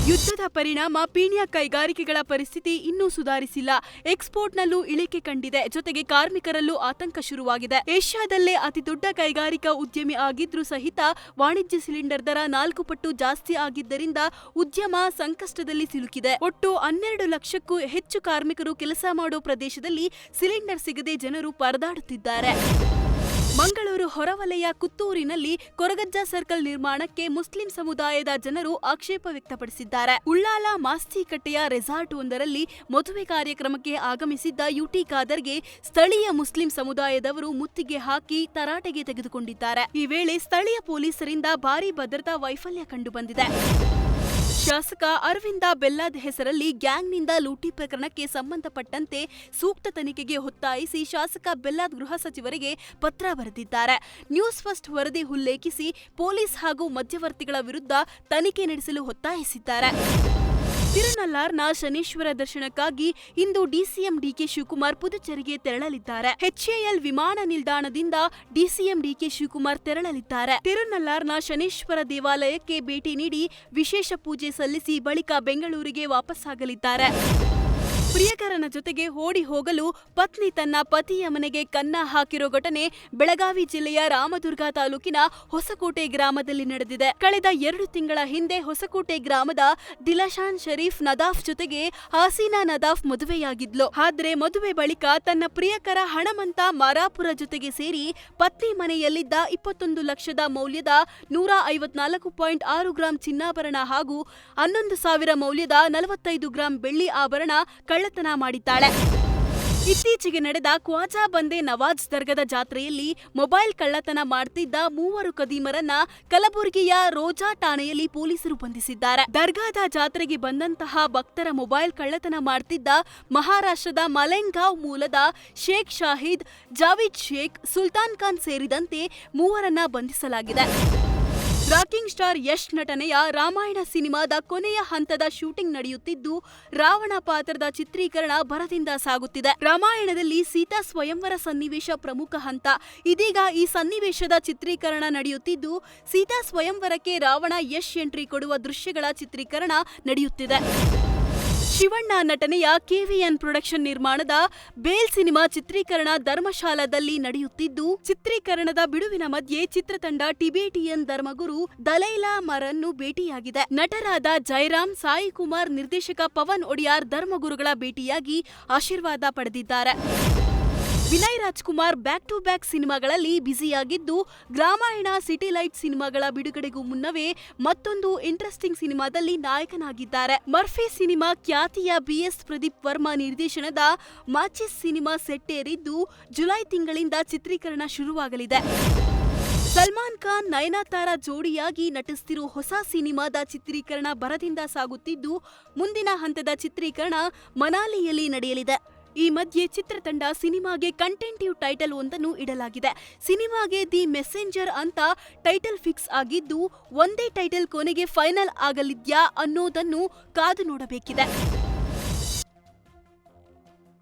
ಯುದ್ಧದ ಪರಿಣಾಮ ಪೀಣ್ಯ ಕೈಗಾರಿಕೆಗಳ ಪರಿಸ್ಥಿತಿ ಇನ್ನೂ ಸುಧಾರಿಸಿಲ್ಲ. ಎಕ್ಸ್ಪೋರ್ಟ್ನಲ್ಲೂ ಇಳಿಕೆ ಕಂಡಿದೆ. ಜೊತೆಗೆ ಕಾರ್ಮಿಕರಲ್ಲೂ ಆತಂಕ ಶುರುವಾಗಿದೆ. ಏಷ್ಯಾದಲ್ಲೇ ಅತಿದೊಡ್ಡ ಕೈಗಾರಿಕಾ ಉದ್ಯಮಿ ಆಗಿದ್ರೂ ಸಹಿತ ವಾಣಿಜ್ಯ ಸಿಲಿಂಡರ್ ದರ 4 ಪಟ್ಟು ಜಾಸ್ತಿ ಆಗಿದ್ದರಿಂದ ಉದ್ಯಮ ಸಂಕಷ್ಟದಲ್ಲಿ ಸಿಲುಕಿದೆ. ಒಟ್ಟು 12 ಲಕ್ಷಕ್ಕೂ ಹೆಚ್ಚು ಕಾರ್ಮಿಕರು ಕೆಲಸ ಮಾಡೋ ಪ್ರದೇಶದಲ್ಲಿ ಸಿಲಿಂಡರ್ ಸಿಗದೆ ಜನರು ಪರದಾಡುತ್ತಿದ್ದಾರೆ. ಮಂಗಳೂರು ಹೊರವಲಯ ಕುತ್ತೂರಿನಲ್ಲಿ ಕೊರಗಜ್ಜ ಸರ್ಕಲ್ ನಿರ್ಮಾಣಕ್ಕೆ ಮುಸ್ಲಿಂ ಸಮುದಾಯದ ಜನರು ಆಕ್ಷೇಪ ವ್ಯಕ್ತಪಡಿಸಿದ್ದಾರೆ. ಉಳ್ಳಾಲ ಮಾಸ್ತಿಕಟ್ಟೆಯ ರೆಸಾರ್ಟ್ ಒಂದರಲ್ಲಿ ಮದುವೆ ಕಾರ್ಯಕ್ರಮಕ್ಕೆ ಆಗಮಿಸಿದ್ದ ಯುಟಿ ಖಾದರ್ಗೆ ಸ್ಥಳೀಯ ಮುಸ್ಲಿಂ ಸಮುದಾಯದವರು ಮುತ್ತಿಗೆ ಹಾಕಿ ತರಾಟೆಗೆ ತೆಗೆದುಕೊಂಡಿದ್ದಾರೆ. ಈ ವೇಳೆ ಸ್ಥಳೀಯ ಪೊಲೀಸರಿಂದ ಭಾರೀ ಭದ್ರತಾ ವೈಫಲ್ಯ ಕಂಡುಬಂದಿದೆ. ಶಾಸಕ ಅರವಿಂದ ಬೆಲ್ಲಾದ್ ಹೆಸರಲ್ಲಿ ಗ್ಯಾಂಗ್ನಿಂದ ಲೂಟಿ ಪ್ರಕರಣಕ್ಕೆ ಸಂಬಂಧಪಟ್ಟಂತೆ ಸೂಕ್ತ ತನಿಖೆಗೆ ಒತ್ತಾಯಿಸಿ ಶಾಸಕ ಬೆಲ್ಲಾದ್ ಗೃಹ ಸಚಿವರಿಗೆ ಪತ್ರ ಬರೆದಿದ್ದಾರೆ. ನ್ಯೂಸ್ ಫಸ್ಟ್ ವರದಿ ಉಲ್ಲೇಖಿಸಿ ಪೊಲೀಸ್ ಹಾಗೂ ಮಧ್ಯವರ್ತಿಗಳ ವಿರುದ್ಧ ತನಿಖೆ ನಡೆಸಲು ಒತ್ತಾಯಿಸಿದ್ದಾರೆ. ತಿರುನಲ್ಲಾರ್ನ ಶನೀಶ್ವರ ದರ್ಶನಕ್ಕಾಗಿ ಇಂದು ಡಿಸಿಎಂ ಡಿಕೆ ಶಿವಕುಮಾರ್ ಪುದುಚೇರಿಗೆ ತೆರಳಲಿದ್ದಾರೆ. ಎಚ್ಎಎಲ್ ವಿಮಾನ ನಿಲ್ದಾಣದಿಂದ ಡಿಸಿಎಂ ಡಿಕೆ ಶಿವಕುಮಾರ್ ತೆರಳಲಿದ್ದಾರೆ. ತಿರುನಲ್ಲಾರ್ನ ಶನೀಶ್ವರ ದೇವಾಲಯಕ್ಕೆ ಭೇಟಿ ನೀಡಿ ವಿಶೇಷ ಪೂಜೆ ಸಲ್ಲಿಸಿ ಬಳಿಕ ಬೆಂಗಳೂರಿಗೆ ವಾಪಸ್ಸಾಗಲಿದ್ದಾರೆ. ಪ್ರಿಯಕರನ ಜೊತೆಗೆ ಓಡಿ ಹೋಗಲು ಪತ್ನಿ ತನ್ನ ಪತಿಯ ಮನೆಗೆ ಕನ್ನ ಹಾಕಿರೋ ಘಟನೆ ಬೆಳಗಾವಿ ಜಿಲ್ಲೆಯ ರಾಮದುರ್ಗ ತಾಲೂಕಿನ ಹೊಸಕೋಟೆ ಗ್ರಾಮದಲ್ಲಿ ನಡೆದಿದೆ. ಕಳೆದ 2 ತಿಂಗಳ ಹಿಂದೆ ಹೊಸಕೋಟೆ ಗ್ರಾಮದ ದಿಲಾಶಾನ್ ಶರೀಫ್ ನದಾಫ್ ಜೊತೆಗೆ ಹಸೀನಾ ನದಾಫ್ ಮದುವೆಯಾಗಿದ್ಲು. ಆದ್ರೆ ಮದುವೆ ಬಳಿಕ ತನ್ನ ಪ್ರಿಯಕರ ಹಣಮಂತ ಮಾರಾಪುರ ಜೊತೆಗೆ ಸೇರಿ ಪತ್ನಿ ಮನೆಯಲ್ಲಿದ್ದ 21 ಲಕ್ಷದ ಮೌಲ್ಯದ 154.6 ಗ್ರಾಂ ಚಿನ್ನಾಭರಣ ಹಾಗೂ 11,000 ಮೌಲ್ಯದ 45 ಗ್ರಾಂ ಬೆಳ್ಳಿ ಆಭರಣ ಕಳ್ಳತನ ಮಾಡಿದ್ದಾಳೆ. ಇತ್ತೀಚೆಗೆ ನಡೆದ ಖ್ವಾಜಾ ಬಂದೆ ನವಾಜ್ ದರ್ಗಾದ ಜಾತ್ರೆಯಲ್ಲಿ ಮೊಬೈಲ್ ಕಳ್ಳತನ ಮಾಡ್ತಿದ್ದ 3 ಖದೀಮರನ್ನ ಕಲಬುರಗಿಯ ರೋಜಾ ಠಾಣೆಯಲ್ಲಿ ಪೊಲೀಸರು ಬಂಧಿಸಿದ್ದಾರೆ. ದರ್ಗಾದ ಜಾತ್ರೆಗೆ ಬಂದಂತಹ ಭಕ್ತರ ಮೊಬೈಲ್ ಕಳ್ಳತನ ಮಾಡ್ತಿದ್ದ ಮಹಾರಾಷ್ಟ್ರದ ಮಲೆಂಗಾಂವ್ ಮೂಲದ ಶೇಖ್ ಶಾಹಿದ್, ಜಾವೀದ್ ಶೇಖ್, ಸುಲ್ತಾನ್ ಖಾನ್ ಸೇರಿದಂತೆ 3ರನ್ನ ಬಂಧಿಸಲಾಗಿದೆ. ರಾಕಿಂಗ್ ಸ್ಟಾರ್ ಯಶ್ ನಟನೆಯ ರಾಮಾಯಣ ಸಿನಿಮಾದ ಕೊನೆಯ ಹಂತದ ಶೂಟಿಂಗ್ ನಡೆಯುತ್ತಿದ್ದು, ರಾವಣ ಪಾತ್ರದ ಚಿತ್ರೀಕರಣ ಭರದಿಂದ ಸಾಗುತ್ತಿದೆ. ರಾಮಾಯಣದಲ್ಲಿ ಸೀತಾ ಸ್ವಯಂವರ ಸನ್ನಿವೇಶ ಪ್ರಮುಖ ಹಂತ. ಇದೀಗ ಈ ಸನ್ನಿವೇಶದ ಚಿತ್ರೀಕರಣ ನಡೆಯುತ್ತಿದ್ದು, ಸೀತಾ ಸ್ವಯಂವರಕ್ಕೆ ರಾವಣ ಯಶ್ ಎಂಟ್ರಿ ಕೊಡುವ ದೃಶ್ಯಗಳ ಚಿತ್ರೀಕರಣ ನಡೆಯುತ್ತಿದೆ. ಶಿವಣ್ಣ ನಟನೆಯ ಕೆವಿಎನ್ ಪ್ರೊಡಕ್ಷನ್ ನಿರ್ಮಾಣದ ಬೇಲ್ ಸಿನಿಮಾ ಚಿತ್ರೀಕರಣ ಧರ್ಮಶಾಲಾದಲ್ಲಿ ನಡೆಯುತ್ತಿದ್ದು, ಚಿತ್ರೀಕರಣದ ಬಿಡುವಿನ ಮಧ್ಯೆ ಚಿತ್ರತಂಡ ಟಿಬೇಟಿಯನ್ ಧರ್ಮಗುರು ದಲೈಲಾ ಮರನ್ನು ಭೇಟಿಯಾಗಿದೆ. ನಟರಾದ ಜಯರಾಮ್, ಸಾಯಿಕುಮಾರ್, ನಿರ್ದೇಶಕ ಪವನ್ ಒಡಿಯಾರ್ ಧರ್ಮಗುರುಗಳ ಭೇಟಿಯಾಗಿ ಆಶೀರ್ವಾದ ಪಡೆದಿದ್ದಾರೆ. Vinay Rajkumar back to back ಸಿನಿಮಾಗಳಲ್ಲಿ ಬ್ಯುಸಿಯಾಗಿದ್ದು, ರಾಮಾಯಣ, ಸಿಟಿ ಲೈಟ್ ಸಿನಿಮಾಗಳ ಬಿಡುಗಡೆಗೂ ಮುನ್ನವೇ ಮತ್ತೊಂದು ಇಂಟ್ರೆಸ್ಟಿಂಗ್ ಸಿನಿಮಾದಲ್ಲಿ ನಾಯಕನಾಗಿದ್ದಾರೆ. ಮರ್ಫಿ ಸಿನಿಮಾ ಖ್ಯಾತಿಯ ಬಿಎಸ್ ಪ್ರದೀಪ್ ವರ್ಮಾ ನಿರ್ದೇಶನದ ಮಾಚಿಸ್ ಸಿನಿಮಾ ಸೆಟ್ಟೇರಿದ್ದು, ಜುಲೈ ತಿಂಗಳಿಂದ ಚಿತ್ರೀಕರಣ ಶುರುವಾಗಲಿದೆ. ಸಲ್ಮಾನ್ ಖಾನ್, ನಯನತಾರಾ ಜೋಡಿಯಾಗಿ ನಟಿಸುತ್ತಿರುವ ಹೊಸ ಸಿನಿಮಾದ ಚಿತ್ರೀಕರಣ ಭರದಿಂದ ಸಾಗುತ್ತಿದ್ದು, ಮುಂದಿನ ಹಂತದ ಚಿತ್ರೀಕರಣ ಮನಾಲಿಯಲ್ಲಿ ನಡೆಯಲಿದೆ. ಈ ಮಧ್ಯೆ ಚಿತ್ರತಂಡ ಸಿನಿಮಾಗೆ ಕಂಟೆಂಟಿವ್ ಟೈಟಲ್ ಒಂದನ್ನು ಇಡಲಾಗಿದೆ. ಸಿನಿಮಾಗೆ ದಿ ಮೆಸೆಂಜರ್ ಅಂತ ಟೈಟಲ್ ಫಿಕ್ಸ್ ಆಗಿದ್ದು, ಒಂದೇ ಟೈಟಲ್ ಕೊನೆಗೆ ಫೈನಲ್ ಆಗಲಿದ್ಯಾ ಅನ್ನೋದನ್ನು ಕಾದು ನೋಡಬೇಕಿದೆ.